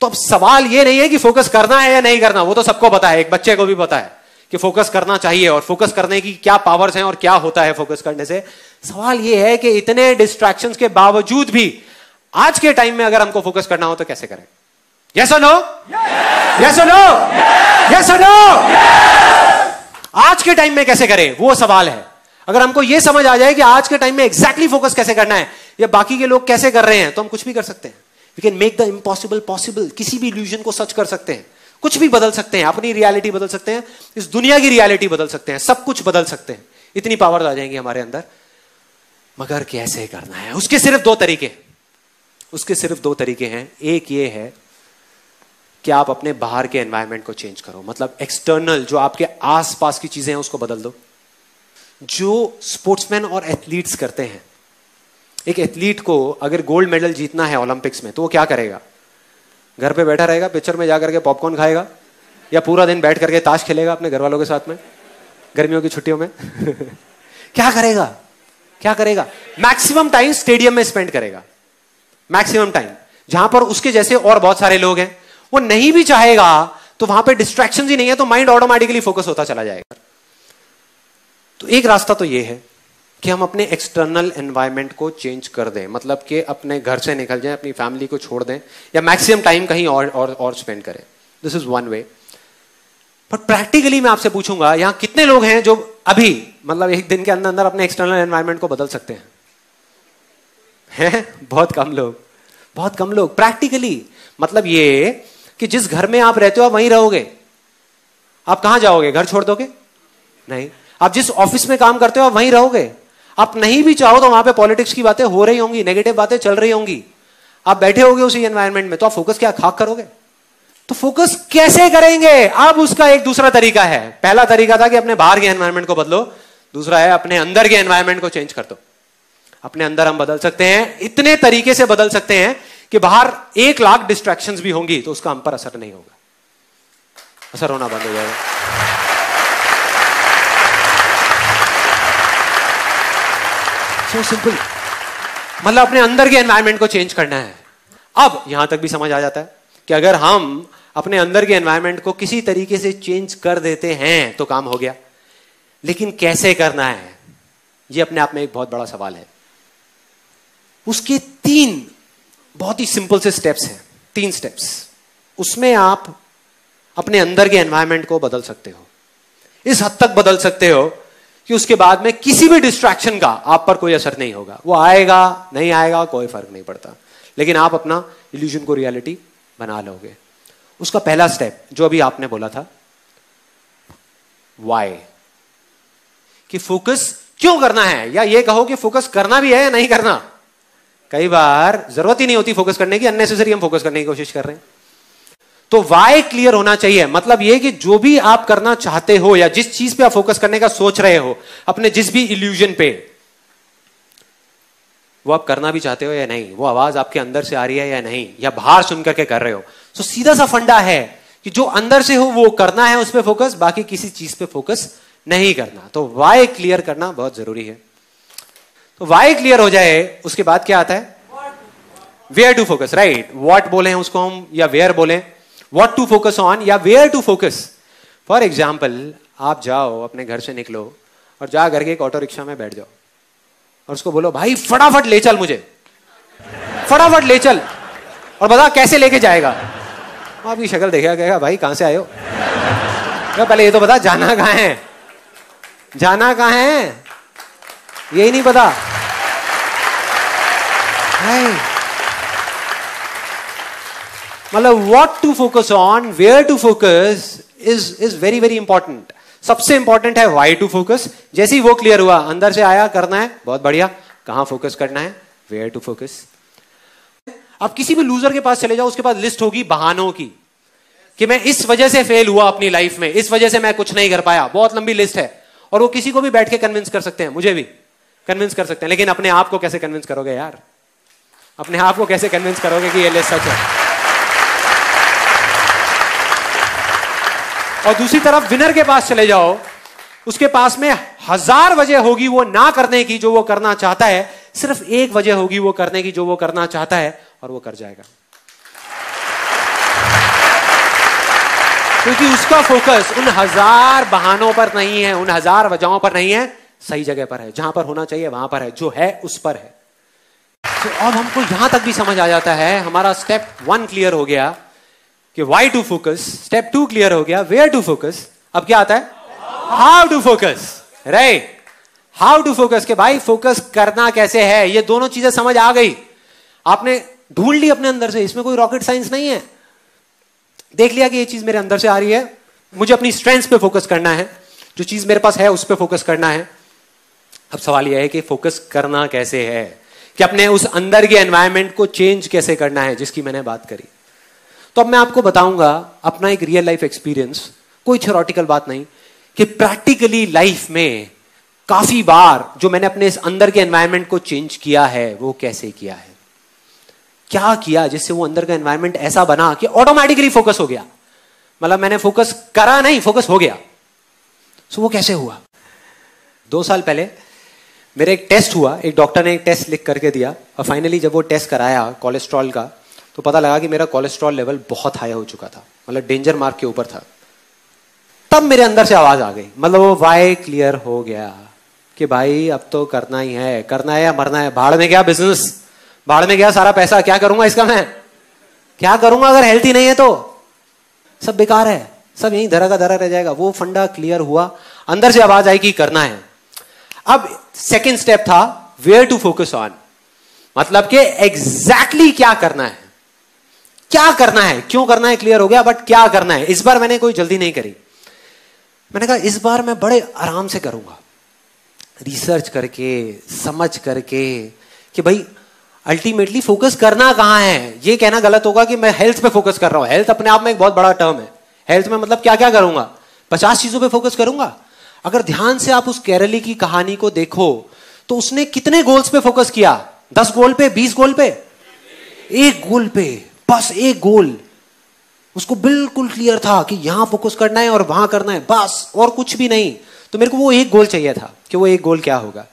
तो अब सवाल ये नहीं है कि फोकस करना है या नहीं करना, वो तो सबको पता है, एक बच्चे को भी पता है कि फोकस करना चाहिए और फोकस करने की क्या पावर्स हैं और क्या होता है फोकस करने से। सवाल ये है कि इतने डिस्ट्रैक्शंस के बावजूद भी आज के टाइम में अगर हमको फोकस करना हो तो कैसे करें? यस और नो? यस और नो? यस और नो? आज के टाइम में कैसे करें, वो सवाल है। अगर हमको यह समझ आ जाए कि आज के टाइम में एग्जैक्टली फोकस कैसे करना है या बाकी के लोग कैसे कर रहे हैं, तो हम कुछ भी कर सकते हैं। We can make the impossible possible. किसी भी इल्यूजन को सच कर सकते हैं, कुछ भी बदल सकते हैं, अपनी रियलिटी बदल सकते हैं, इस दुनिया की रियलिटी बदल सकते हैं, सब कुछ बदल सकते हैं। इतनी पावर आ जाएंगी हमारे अंदर। मगर कैसे करना है, उसके सिर्फ दो तरीके हैं। एक ये है कि आप अपने बाहर के एनवायरनमेंट को चेंज करो, मतलब एक्सटर्नल जो आपके आसपास की चीजें हैं उसको बदल दो। जो स्पोर्ट्समैन और एथलीट्स करते हैं, एक एथलीट को अगर गोल्ड मेडल जीतना है ओलंपिक्स में तो वो क्या करेगा? घर पे बैठा रहेगा, पिक्चर में जाकर के पॉपकॉर्न खाएगा या पूरा दिन बैठ करके ताश खेलेगा अपने घर वालों के साथ में गर्मियों की छुट्टियों में? क्या करेगा? मैक्सिमम टाइम स्टेडियम में स्पेंड करेगा, मैक्सिमम टाइम, जहां पर उसके जैसे और बहुत सारे लोग हैं। वो नहीं भी चाहेगा तो वहां पे डिस्ट्रैक्शंस ही नहीं है, तो माइंड ऑटोमेटिकली फोकस होता चला जाएगा। तो एक रास्ता तो ये है कि हम अपने एक्सटर्नल एनवायरनमेंट को चेंज कर दें, मतलब कि अपने घर से निकल जाएं, अपनी फैमिली को छोड़ दें या मैक्सिमम टाइम कहीं और स्पेंड करें। This is one way. पर प्रैक्टिकली मैं आपसे पूछूंगा, यहां कितने लोग हैं जो अभी मतलब एक दिन के अंदर अंदर अपने एक्सटर्नल एनवायरनमेंट को बदल सकते हैं? बहुत कम लोग। प्रैक्टिकली मतलब ये कि जिस घर में आप रहते हो आप वहीं रहोगे। आप कहां जाओगे? घर छोड़ दोगे? नहीं। आप जिस ऑफिस में काम करते हो आप वहीं रहोगे। आप नहीं भी चाहो तो वहां पे पॉलिटिक्स की बातें हो रही होंगी, नेगेटिव बातें चल रही होंगी, आप बैठे होगे उसी एनवायरनमेंट में, तो आप फोकस क्या खाक करोगे? तो फोकस कैसे करेंगे? अब उसका एक दूसरा तरीका है। पहला तरीका था कि अपने बाहर के एनवायरनमेंट को बदलो, दूसरा है अपने अंदर के एनवायरनमेंट को चेंज कर दो। अपने अंदर हम बदल सकते हैं, इतने तरीके से बदल सकते हैं कि बाहर 1,00,000 डिस्ट्रैक्शंस भी होंगी तो उसका हम पर असर नहीं होगा, असर होना बंद हो जाएगा। सो सिंपल, मतलब अपने अंदर के एनवायरनमेंट को चेंज करना है। अब यहां तक भी समझ आ जाता है कि अगर हम अपने अंदर के एनवायरनमेंट को किसी तरीके से चेंज कर देते हैं तो काम हो गया। लेकिन कैसे करना है, यह अपने आप में एक बहुत बड़ा सवाल है। उसके 3 बहुत ही सिंपल से स्टेप्स हैं, 3 स्टेप्स। उसमें आप अपने अंदर के एनवायरनमेंट को बदल सकते हो, इस हद तक बदल सकते हो कि उसके बाद में किसी भी डिस्ट्रैक्शन का आप पर कोई असर नहीं होगा। वो आएगा नहीं आएगा कोई फर्क नहीं पड़ता, लेकिन आप अपना इल्यूजन को रियलिटी बना लोगे। उसका पहला स्टेप जो अभी आपने बोला था, वाई, कि फोकस क्यों करना है, या ये कहो कि फोकस करना भी है या नहीं करना। कई बार जरूरत ही नहीं होती फोकस करने की, अननेसेसरी हम फोकस करने की कोशिश कर रहे हैं। तो वाई क्लियर होना चाहिए। मतलब यह कि जो भी आप करना चाहते हो या जिस चीज पे आप फोकस करने का सोच रहे हो, अपने जिस भी इल्यूजन पे, वो आप करना भी चाहते हो या नहीं, वो आवाज आपके अंदर से आ रही है या नहीं, या बाहर सुन करके कर रहे हो। तो सीधा सा फंडा है कि जो अंदर से हो वो करना है, उस पर फोकस, बाकी किसी चीज पे फोकस नहीं करना। तो वाई क्लियर करना बहुत जरूरी है। तो वाई क्लियर हो जाए उसके बाद क्या आता है? Where to focus, right. What बोले हैं उसको हम, या वेयर बोले, व्हाट टू फोकस ऑन या where to focus. For example, आप जाओ अपने घर से निकलो और जा करके एक ऑटो रिक्शा में बैठ जाओ और उसको बोलो भाई फटाफट ले चल मुझे, फटाफट ले चल, और बता कैसे लेके जाएगा। आपकी शक्ल देखेगा, कहेगा भाई कहां से आए हो, पहले ये तो बता जाना कहां है, जाना कहां है, यही नहीं पता। मतलब what to focus on, where to focus is very very important. सबसे इंपॉर्टेंट है व्हाई टू फोकस। जैसे ही वो क्लियर हुआ, अंदर से आया करना है, बहुत बढ़िया, कहां फोकस करना है, वेयर टू फोकस। आप किसी भी लूजर के पास चले जाओ, उसके पास लिस्ट होगी बहानों की कि मैं इस वजह से फेल हुआ अपनी लाइफ में, इस वजह से मैं कुछ नहीं कर पाया, बहुत लंबी लिस्ट है। और वो किसी को भी बैठ के कन्विंस कर सकते हैं, मुझे भी कन्विंस कर सकते हैं। लेकिन अपने आप को कैसे कन्विंस करोगे यार, अपने आप को कैसे कन्विंस करोगे कि ये लिस्ट सच है। और दूसरी तरफ विनर के पास चले जाओ, उसके पास में 1000 वजह होगी वो ना करने की जो वो करना चाहता है, सिर्फ एक वजह होगी वो करने की जो वो करना चाहता है, और वो कर जाएगा। क्योंकि उसका फोकस उन हजार बहानों पर नहीं है, उन हजार वजहों पर नहीं है, सही जगह पर है, जहां पर होना चाहिए वहां पर है, जो है उस पर है। तो अब हमको यहां तक भी समझ आ जाता है, हमारा स्टेप 1 क्लियर हो गया कि why to focus, step 2 clear हो गया वेयर टू फोकस, अब क्या आता है how to focus, right. How to focus के भाई फोकस करना कैसे है, ये दोनों चीजें समझ आ गई, आपने ढूंढ ली अपने अंदर से, इसमें कोई रॉकेट साइंस नहीं है। देख लिया कि ये चीज मेरे अंदर से आ रही है, मुझे अपनी स्ट्रेंथ्स पे फोकस करना है, जो चीज मेरे पास है उस पे फोकस करना है। अब सवाल यह है कि फोकस करना कैसे है, कि अपने उस अंदर के एनवायरनमेंट को चेंज कैसे करना है, जिसकी मैंने बात करी। तो अब मैं आपको बताऊंगा अपना एक रियल लाइफ एक्सपीरियंस, कोई थ्योरेटिकल बात नहीं, कि प्रैक्टिकली लाइफ में काफी बार जो मैंने अपने इस अंदर के एनवायरनमेंट को चेंज किया है वो कैसे किया है, क्या किया जिससे वो अंदर का एनवायरनमेंट ऐसा बना कि ऑटोमेटिकली फोकस हो गया। मतलब मैंने फोकस करा नहीं, फोकस हो गया। सो वो कैसे हुआ? 2 साल पहले मेरा एक टेस्ट हुआ, एक डॉक्टर ने एक टेस्ट लिख करके दिया, और फाइनली जब वो टेस्ट कराया कोलेस्ट्रॉल का, तो पता लगा कि मेरा कोलेस्ट्रॉल लेवल बहुत हाई हो चुका था, मतलब डेंजर मार्क के ऊपर था। तब मेरे अंदर से आवाज आ गई, मतलब वो वाई क्लियर हो गया कि भाई अब तो करना ही है, करना है या मरना है, भाड़ में गया बिजनेस, भाड़ में गया सारा पैसा, क्या करूंगा इसका, मैं क्या करूंगा अगर हेल्थ ही नहीं है तो सब बेकार है, सब यहीं धरा का धरा रह जाएगा। वो फंडा क्लियर हुआ, अंदर से आवाज आई कि करना है। अब सेकंड स्टेप था वेयर टू फोकस ऑन, मतलब कि एग्जैक्टली क्या करना है, क्या करना है, क्यों करना है क्लियर हो गया, बट क्या करना है। इस बार मैंने कोई जल्दी नहीं करी, मैंने कहा इस बार मैं बड़े आराम से करूंगा, रिसर्च करके समझ करके कि भाई अल्टीमेटली फोकस करना कहां है। ये कहना गलत होगा कि मैं हेल्थ पे फोकस कर रहा हूं, हेल्थ अपने आप में एक बहुत बड़ा टर्म है। हेल्थ में मतलब क्या क्या करूंगा, 50 चीजों पे फोकस करूंगा। अगर ध्यान से आप उस केरली की कहानी को देखो तो उसने कितने गोल्स पे फोकस किया, 10 गोल पे, 20 गोल पे, एक गोल पे, बस एक गोल। उसको बिल्कुल क्लियर था कि यहां फोकस करना है और वहां करना है, बस और कुछ भी नहीं। तो मेरे को वो एक गोल चाहिए था कि वो एक गोल क्या होगा।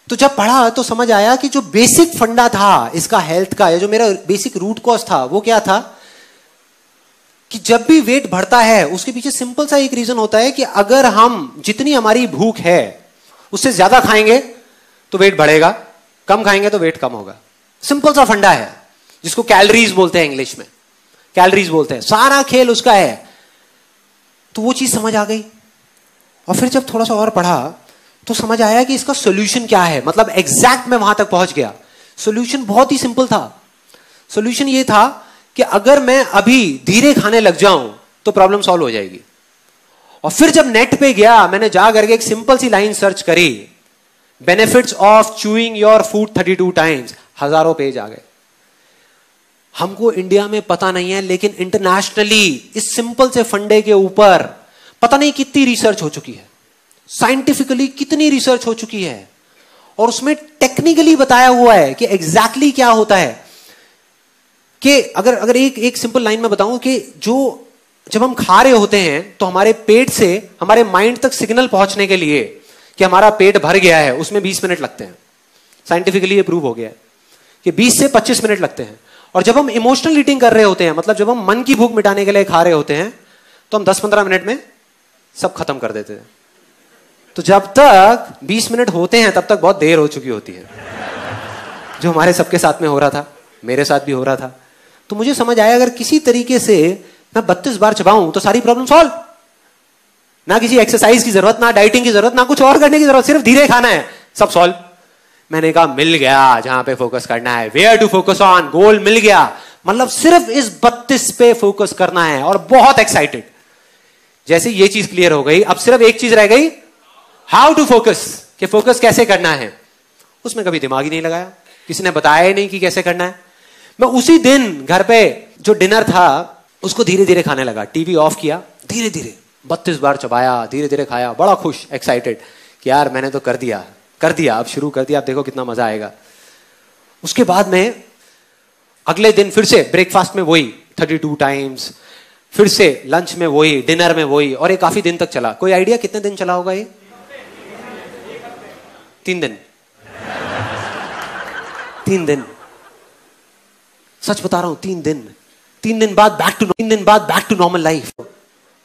तो जब पढ़ा तो समझ आया कि जो बेसिक फंडा था इसका हेल्थ का, या जो मेरा बेसिक रूट कॉज था वो क्या था, कि जब भी वेट बढ़ता है उसके पीछे सिंपल सा एक रीजन होता है कि अगर हम जितनी हमारी भूख है उससे ज्यादा खाएंगे तो वेट बढ़ेगा, कम खाएंगे तो वेट कम होगा। सिंपल सा फंडा है जिसको कैलोरीज बोलते हैं, इंग्लिश में कैलोरीज बोलते हैं, सारा खेल उसका है। तो वो चीज समझ आ गई, और फिर जब थोड़ा सा और पढ़ा तो समझ आया कि इसका सॉल्यूशन क्या है, मतलब एग्जैक्ट मैं वहां तक पहुंच गया। सॉल्यूशन बहुत ही सिंपल था। सॉल्यूशन ये था कि अगर मैं अभी धीरे खाने लग जाऊं तो प्रॉब्लम सॉल्व हो जाएगी। और फिर जब नेट पे गया, मैंने जा करके एक सिंपल सी लाइन सर्च करी, benefits of chewing your food 32 times, हजारों पेज आ गए। हमको इंडिया में पता नहीं है, लेकिन इंटरनेशनली इस सिंपल से फंडे के ऊपर पता नहीं कितनी रिसर्च हो चुकी है, साइंटिफिकली कितनी रिसर्च हो चुकी है, और उसमें टेक्निकली बताया हुआ है कि एग्जैक्टली क्या होता है। कि अगर एक सिंपल लाइन में बताऊं कि जब हम खा रहे होते हैं तो हमारे पेट से हमारे माइंड तक सिग्नल पहुंचने के लिए कि हमारा पेट भर गया है, उसमें 20 मिनट लगते हैं। साइंटिफिकली ये प्रूव हो गया है कि 20 से 25 मिनट लगते हैं। और जब हम इमोशनल ईटिंग कर रहे होते हैं, मतलब जब हम मन की भूख मिटाने के लिए खा रहे होते हैं, तो हम 10-15 मिनट में सब खत्म कर देते हैं। तो जब तक 20 मिनट होते हैं तब तक बहुत देर हो चुकी होती है, जो हमारे सबके साथ में हो रहा था, मेरे साथ भी हो रहा था। तो मुझे समझ आया अगर किसी तरीके से मैं 32 बार चबाऊं तो सारी प्रॉब्लम सॉल्व, ना किसी एक्सरसाइज की जरूरत, ना डाइटिंग की जरूरत, ना कुछ और करने की जरूरत, सिर्फ धीरे खाना है, सब सॉल्व। मैंने कहा मिल गया जहां पे फोकस करना है, वेयर टू फोकस ऑन, गोल मिल गया, मतलब सिर्फ इस 32 पे फोकस करना है। और बहुत एक्साइटेड, जैसे ये चीज क्लियर हो गई, अब सिर्फ एक चीज रह गई, हाउ टू फोकस, कि फोकस कैसे करना है। उसमें कभी दिमाग ही नहीं लगाया, किसी ने बताया ही नहीं कि कैसे करना है। मैं उसी दिन घर पे जो डिनर था उसको धीरे धीरे खाने लगा, टीवी ऑफ किया, धीरे धीरे 32 बार चबाया, धीरे धीरे खाया, बड़ा खुश, एक्साइटेड कि यार मैंने तो कर दिया, अब शुरू कर दिया, अब देखो कितना मजा आएगा। उसके बाद में अगले दिन फिर से ब्रेकफास्ट में वही 32 टाइम्स, फिर से लंच में वही, डिनर में वही, और ये काफी दिन तक चला। कोई आइडिया कितने दिन चला होगा ये? 3 दिन। 3 दिन, सच बता रहा हूं, 3 दिन बाद बैक टू नॉर्मल लाइफ।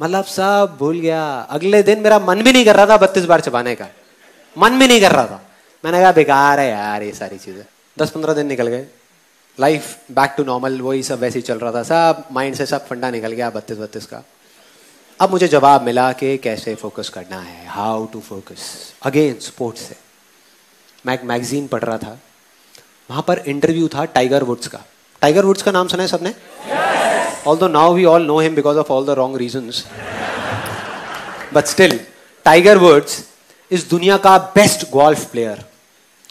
मतलब सब भूल गया। अगले दिन मेरा मन भी नहीं कर रहा था 32 बार चबाने का, मन भी नहीं कर रहा था। मैंने कहा बेकार है यार ये सारी चीजें। 10-15 दिन निकल गए, लाइफ बैक टू नॉर्मल, वही सब वैसे ही चल रहा था, सब माइंड से सब फंडा निकल गया 32 का। अब मुझे जवाब मिला कि कैसे फोकस करना है, how to focus. Again sports से मैं एक मैगजीन पढ़ रहा था, वहां पर इंटरव्यू था टाइगर वुड्स का। टाइगर वुड्स का नाम सुना है सबने? Although now we all know him because of all the wrong reasons, but still Tiger Woods इस दुनिया का बेस्ट गोल्फ प्लेयर।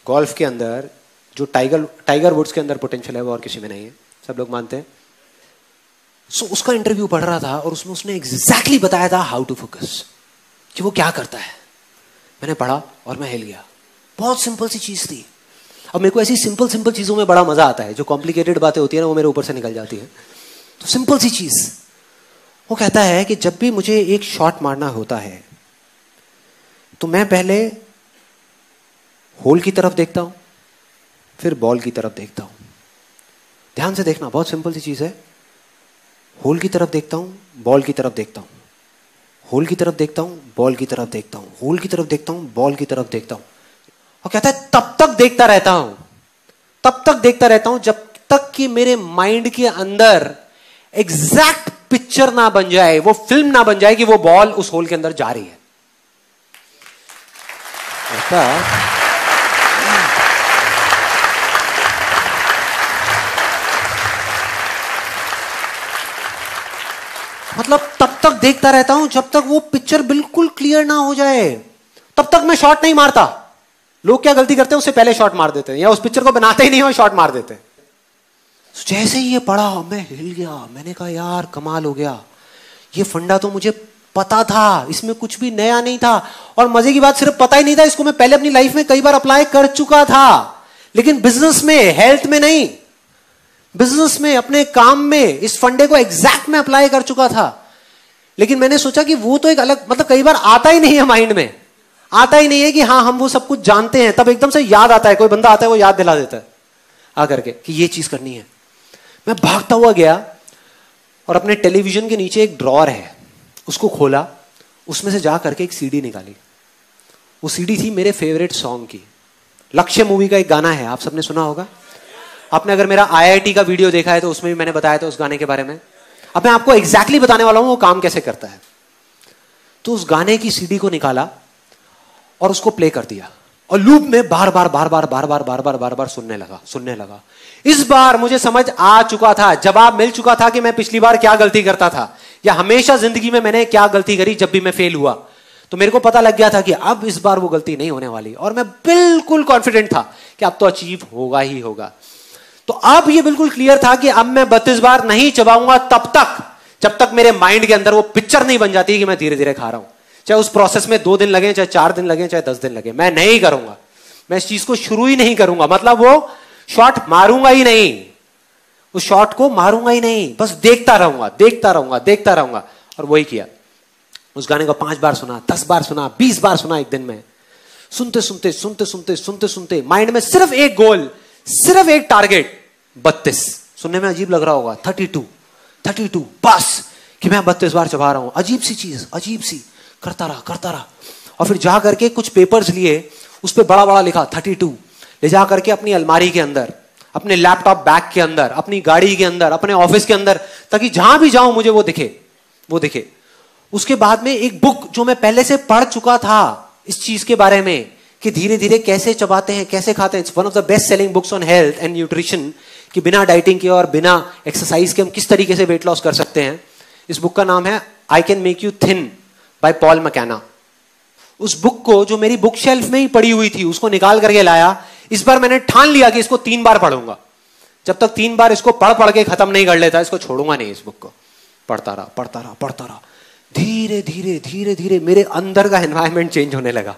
गोल्फ के अंदर जो टाइगर वुड्स के अंदर पोटेंशियल है वो और किसी में नहीं है, सब लोग मानते हैं। सो उसका इंटरव्यू पढ़ रहा था और उसमें उसने एग्जैक्टली बताया था हाउ टू फोकस, कि वो क्या करता है। मैंने पढ़ा और मैं हिल गया। बहुत सिंपल सी चीज थी। अब मेरे को ऐसी सिंपल चीजों में बड़ा मजा आता है, जो कॉम्प्लिकेटेड बातें होती है ना वो मेरे ऊपर से निकल जाती है। तो सिंपल सी चीज, वो कहता है कि जब भी मुझे एक शॉट मारना होता है तो मैं पहले होल की तरफ देखता हूं, फिर बॉल की तरफ देखता हूं। ध्यान से देखना, बहुत सिंपल सी चीज है। होल की तरफ देखता हूं, बॉल की तरफ देखता हूं, होल की तरफ देखता हूं, बॉल की तरफ देखता हूं, होल की तरफ देखता हूं, बॉल की तरफ देखता हूं। और कहता है तब तक देखता रहता हूं, तब तक देखता रहता हूं जब तक कि मेरे माइंड के अंदर एग्जैक्ट पिक्चर ना बन जाए, वो फिल्म ना बन जाए कि वो बॉल उस होल के अंदर जा रही है। मतलब तब तक देखता रहता हूं जब तक वो पिक्चर बिल्कुल क्लियर ना हो जाए, तब तक मैं शॉट नहीं मारता। लोग क्या गलती करते हैं, उससे पहले शॉट मार देते हैं, या उस पिक्चर को बनाते ही नहीं हो शॉट मार देते हैं। जैसे ही ये पढ़ा मैं हिल गया। मैंने कहा यार कमाल हो गया, ये फंडा तो मुझे पता था, इसमें कुछ भी नया नहीं था। और मजे की बात, सिर्फ पता ही नहीं था, इसको मैं पहले अपनी लाइफ में कई बार अप्लाई कर चुका था, लेकिन बिजनेस में, हेल्थ में नहीं। बिजनेस में, अपने काम में इस फंडे को एग्जैक्ट में अप्लाई कर चुका था। लेकिन मैंने सोचा कि वो तो एक अलग, मतलब कई बार आता ही नहीं है माइंड में, आता ही नहीं है कि हाँ हम वो सब कुछ जानते हैं। तब एकदम से याद आता है, कोई बंदा आता है वो याद दिला देता है आकर के कि ये चीज करनी है। मैं भागता हुआ गया और अपने टेलीविजन के नीचे एक ड्रॉअर है, उसको खोला, उसमें से जा करके एक सीडी निकाली। वो सीडी थी मेरे फेवरेट सॉन्ग की। लक्ष्य मूवी का एक गाना है, आप सबने सुना होगा। आपने अगर मेरा IIT का वीडियो देखा है तो उसमें भी मैंने बताया था उस गाने के बारे में। अब मैं आपको एग्जैक्टली बताने वाला हूं वो काम कैसे करता है। तो उस गाने की सीडी को निकाला और उसको प्ले कर दिया और लूप में बार बार सुनने लगा। इस बार मुझे समझ आ चुका था, जवाब मिल चुका था कि मैं पिछली बार क्या गलती करता था, या हमेशा जिंदगी में मैंने क्या गलती करी जब भी मैं फेल हुआ। तो मेरे को पता लग गया था कि अब इस बार वो गलती नहीं होने वाली, और मैं बिल्कुल कॉन्फिडेंट था कि अब तो अचीव होगा ही होगा। तो अब ये बिल्कुल क्लियर था कि अब मैं 32 बार नहीं चबाऊंगा तब तक जब तक मेरे माइंड के अंदर वो पिक्चर नहीं बन जाती कि मैं धीरे धीरे खा रहा हूं। चाहे उस प्रोसेस में 2 दिन लगे, चाहे 4 दिन लगे, चाहे 10 दिन लगे, मैं नहीं करूंगा। मैं इस चीज को शुरू ही नहीं करूंगा, मतलब वो शॉट मारूंगा ही नहीं, उस शॉट को मारूंगा ही नहीं, बस देखता रहूंगा। और वही किया। उस गाने को 5 बार सुना, 10 बार सुना, 20 बार सुना एक दिन में। सुनते माइंड में सिर्फ एक गोल, सिर्फ एक टारगेट, 32। सुनने में अजीब लग रहा होगा, 32 बस, कि मैं 32 बार चबा रहा हूं। अजीब सी चीज, अजीब सी, करता रहा। और फिर जा करके कुछ पेपर्स लिए, उस पर बड़ा लिखा 32, ले जा करके अपनी अलमारी के अंदर, अपने लैपटॉप बैग के अंदर, अपनी गाड़ी के अंदर, अपने ऑफिस के अंदर, ताकि जहां भी जाऊं मुझे वो दिखे। उसके बाद में एक बुक जो मैं पहले से पढ़ चुका था इस चीज के बारे में, कि धीरे धीरे कैसे चबाते हैं, कैसे खाते हैं। It's one of the best selling books on health and nutrition, कि बिना डाइटिंग के और बिना एक्सरसाइज के हम किस तरीके से वेट लॉस कर सकते हैं। इस बुक का नाम है I can make you thin by Paul McKenna. उस बुक को, जो मेरी बुक शेल्फ में ही पड़ी हुई थी, उसको निकाल करके लाया। इस बार मैंने ठान लिया कि इसको 3 बार पढ़ूंगा। जब तक 3 बार इसको पढ़ के खत्म नहीं कर लेता, इसको छोड़ूंगा नहीं। इस बुक को पढ़ता रहा। धीरे धीरे मेरे अंदर का एनवायरनमेंट चेंज होने लगा।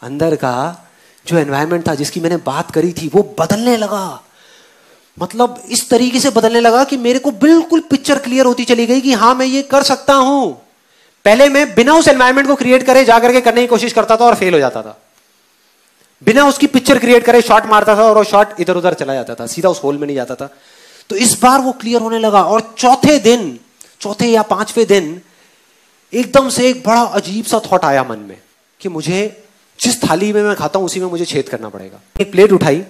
अंदर का जो एनवायरनमेंट था जिसकी मैंने बात करी थी, वो बदलने लगा। मतलब इस तरीके से बदलने लगा कि मेरे को बिल्कुल पिक्चर क्लियर होती चली गई कि हाँ मैं ये कर सकता हूं। पहले मैं बिना उस एनवायरनमेंट को क्रिएट करे जाकर के करने की कोशिश करता था और फेल हो जाता था। बिना उसकी पिक्चर क्रिएट करे शॉट मारता था और वो शॉट इधर उधर चला जाता था, सीधा उस होल में नहीं जाता था। तो इस बार वो क्लियर होने लगा। और चौथे या 5वें दिन एकदम से एक बड़ा अजीब सा थॉट आया मन में कि मुझे जिस थाली में मैं खाता हूं उसी में मुझे छेद करना पड़ेगा। एक प्लेट उठाई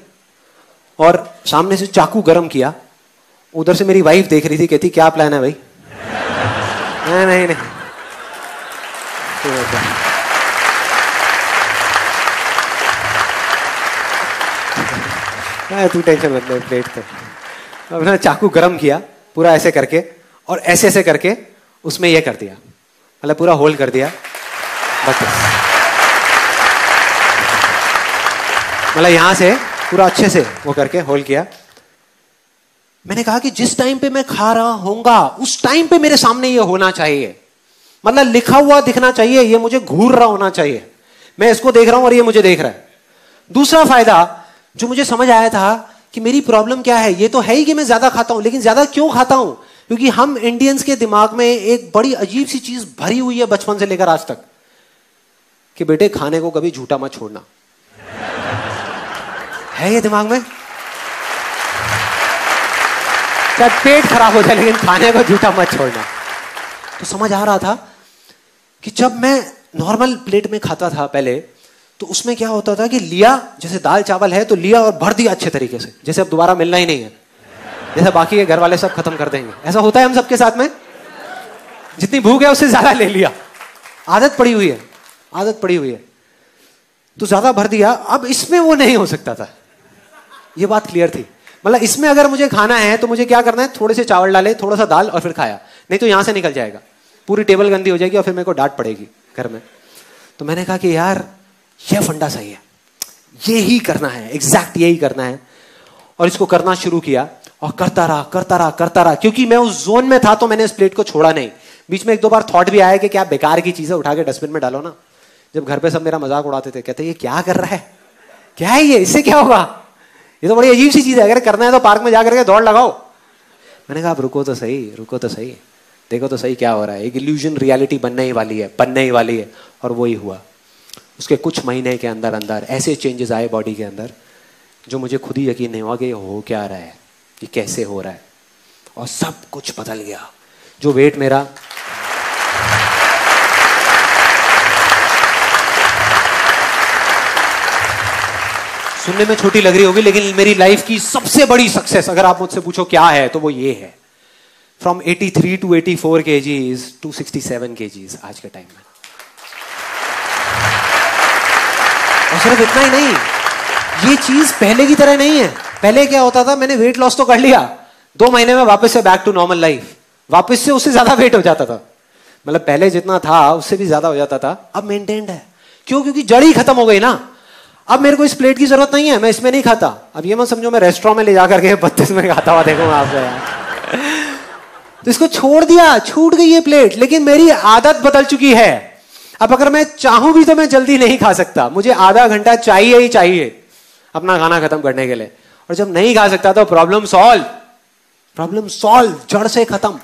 और सामने से चाकू गरम किया। उधर से मेरी वाइफ देख रही थी, कहती क्या प्लान है भाई? नहीं नहीं तू टेंशन मत ले, प्लेट तो अपना चाकू गरम किया पूरा ऐसे करके, और ऐसे ऐसे करके उसमें ये कर दिया, मतलब पूरा होल्ड कर दिया। बस मतलब यहां से पूरा अच्छे से वो करके होल्ड किया। मैंने कहा कि जिस टाइम पे मैं खा रहा होऊंगा उस टाइम पे मेरे सामने ये होना चाहिए, मतलब लिखा हुआ दिखना चाहिए, ये मुझे घूर रहा होना चाहिए, मैं इसको देख रहा हूं और ये मुझे देख रहा है। दूसरा फायदा जो मुझे समझ आया था कि मेरी प्रॉब्लम क्या है, ये तो है ही कि मैं ज्यादा खाता हूं, लेकिन ज्यादा क्यों खाता हूं? क्योंकि हम इंडियंस के दिमाग में एक बड़ी अजीब सी चीज भरी हुई है बचपन से लेकर आज तक कि बेटे खाने को कभी झूठा मत छोड़ना। है ये दिमाग में, चाहे पेट खराब हो जाए लेकिन खाने को झूठा मत छोड़ना। तो समझ आ रहा था कि जब मैं नॉर्मल प्लेट में खाता था पहले, तो उसमें क्या होता था कि लिया, जैसे दाल चावल है तो लिया और भर दिया अच्छे तरीके से, जैसे अब दोबारा मिलना ही नहीं है, जैसे बाकी के घर वाले सब खत्म कर देंगे। ऐसा होता है हम सबके साथ में, जितनी भूख है उससे ज्यादा ले लिया, आदत पड़ी हुई है, आदत पड़ी हुई है, तो ज्यादा भर दिया। अब इसमें वो नहीं हो सकता था, ये बात क्लियर थी। मतलब इसमें अगर मुझे खाना है तो मुझे क्या करना है, थोड़े से चावल डाले, थोड़ा सा दाल और फिर खाया, नहीं तो यहां से निकल जाएगा, पूरी टेबल गंदी हो जाएगी और फिर मेरे को डांट पड़ेगी घर में। तो मैंने कहा कि यार यह फंडा सही है, ये ही करना है, एग्जैक्ट यही करना है। और इसको करना शुरू किया और करता रहा करता रहा करता रहा, क्योंकि मैं उस जोन में था तो मैंने इस प्लेट को छोड़ा नहीं। बीच में एक दो बार थॉट भी आया कि क्या बेकार की चीजें उठा के डस्टबिन में डालो ना। जब घर पे सब मेरा मजाक उड़ाते थे, कहते ये क्या कर रहा है, क्या है ये, इससे क्या होगा, ये तो बड़ी अजीब सी चीज है, अगर करना है तो पार्क में जाकर के दौड़ लगाओ। मैंने कहा आप रुको तो सही, रुको तो सही, देखो तो सही क्या हो रहा है। एक इल्यूजन रियलिटी बनने ही वाली है, बनने ही वाली है। और वही हुआ। उसके कुछ महीने के अंदर अंदर ऐसे चेंजेस आए बॉडी के अंदर जो मुझे खुद ही यकीन नहीं हुआ कि ये हो क्या रहा है, ये कैसे हो रहा है, और सब कुछ बदल गया। जो वेट मेरा सुनने में छोटी लग रही होगी, लेकिन मेरी लाइफ की सबसे बड़ी सक्सेस अगर आप मुझसे पूछो क्या है तो वो ये है, from 83 to 84 kgs to 67 kgs आज के टाइम में। और सिर्फ इतना ही नहीं, ये चीज पहले की तरह नहीं है। पहले क्या होता था, मैंने वेट लॉस तो कर लिया, 2 महीने में वापस से बैक टू नॉर्मल लाइफ, वापस से उससे ज्यादा वेट हो जाता था, मतलब पहले जितना था उससे भी ज्यादा हो जाता था। अब मेंटेन्ड है, क्यों? क्योंकि जड़ ही खत्म हो गई ना। अब मेरे को इस प्लेट की जरूरत नहीं है, मैं इसमें नहीं खाता। अब ये मत समझो मैं रेस्टोरेंट में ले जाकर के 32 में खाता हुआ देखूंगा आपको यार। तो इसको छोड़ दिया, छूट गई ये प्लेट, लेकिन मेरी आदत बदल चुकी है। अब अगर मैं चाहूं भी तो मैं जल्दी नहीं खा सकता, मुझे आधा घंटा चाहिए ही चाहिए अपना खाना खत्म करने के लिए। और जब नहीं खा सकता तो प्रॉब्लम सॉल्व, प्रॉब्लम सॉल्व, जड़ से खत्म।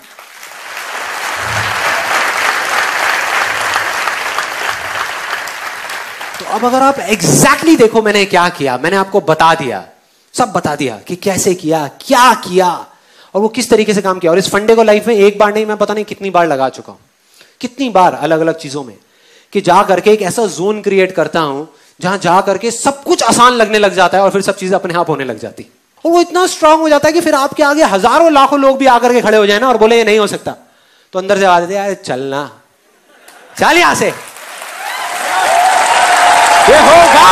तो अब अगर आप एग्जैक्टली देखो मैंने क्या किया, मैंने आपको बता दिया, सब बता दिया कि कैसे किया, क्या किया और वो किस तरीके से काम किया। और इस फंडे को लाइफ में एक बार नहीं, मैं पता नहीं कितनी बार लगा चुका हूं, कितनी बार अलग अलग चीजों में, कि जा करके एक ऐसा जोन क्रिएट करता हूं जहां जा करके सब कुछ आसान लगने लग जाता है और फिर सब चीजें अपने आप होने लग जाती। और वो इतना स्ट्रांग हो जाता है कि फिर आपके आगे हजारों लाखों लोग भी आकर के खड़े हो जाए ना और बोले ये नहीं हो सकता, तो अंदर से आवाज देते यार चलना, चल यहां से, ये होगा,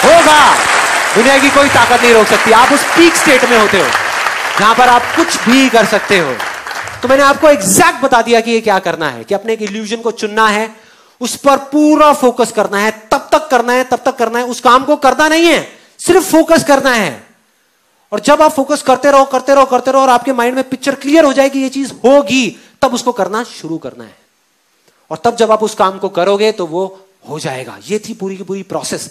होगा। दुनिया की कोई ताकत नहीं रोक सकती। आप उस पीक स्टेट में होते हो जहां पर आप कुछ भी कर सकते हो। तो मैंने आपको एग्जैक्ट बता दिया कि ये क्या करना है, कि अपने एक इल्यूजन को चुनना है, उस पर पूरा फोकस करना है, तब तक करना है, तब तक करना है। उस काम को करना नहीं है, सिर्फ फोकस करना है। और जब आप फोकस करते रहो करते रहो करते रहो और आपके माइंड में पिक्चर क्लियर हो जाएगी ये चीज होगी, तब उसको करना शुरू करना है। और तब जब आप उस काम को करोगे तो वो हो जाएगा। ये थी पूरी की पूरी प्रोसेस।